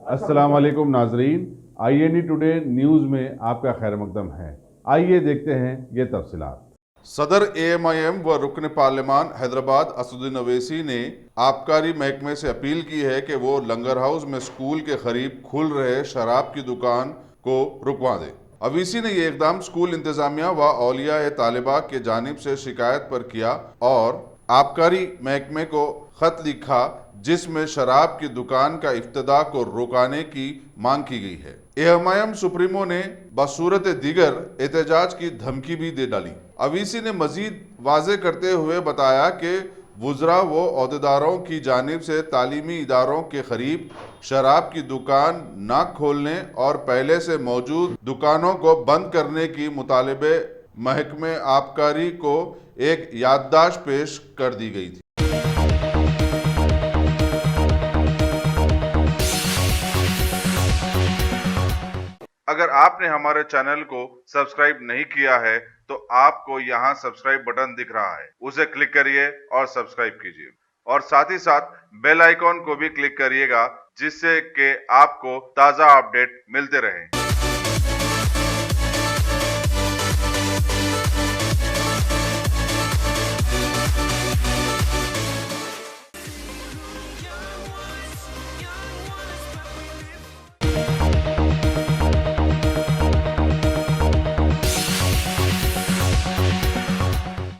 अस्सलाम वालेकुम नाजरीन, INE टुडे न्यूज़ में आपका खैर मकदम है। आइए देखते हैं ये तफसीलात। सदर AMIM व रुकन पार्लिमान हैदराबाद असदुद्दीन अवैसी ने आबकारी महकमे से अपील की है कि वो लंगर हाउस में स्कूल के करीब खुल रहे शराब की दुकान को रुकवा दे। अवैसी ने ये इकदाम स्कूल इंतजामिया व औलिया तालिबा के जानिब से शिकायत पर किया और आबकारी महकमे को खत लिखा जिसमें शराब की दुकान का इफ्तिदा को रोकाने की मांग की गई है। AMIM सुप्रीमो ने बसूरत दीगर एहतजाज की धमकी भी दे डाली। अवैसी ने मजीद वाजे करते हुए बताया कि वुज़रा व अहदेदारों की जानिब से तालीमी इदारों के करीब शराब की दुकान न खोलने और पहले से मौजूद दुकानों को बंद करने की मुतालिबे महकमे आबकारी को एक याददाश्त पेश कर दी गई थी। अगर आपने हमारे चैनल को सब्सक्राइब नहीं किया है तो आपको यहाँ सब्सक्राइब बटन दिख रहा है, उसे क्लिक करिए और सब्सक्राइब कीजिए और साथ ही साथ बेल आइकॉन को भी क्लिक करिएगा जिससे कि आपको ताज़ा अपडेट मिलते रहें।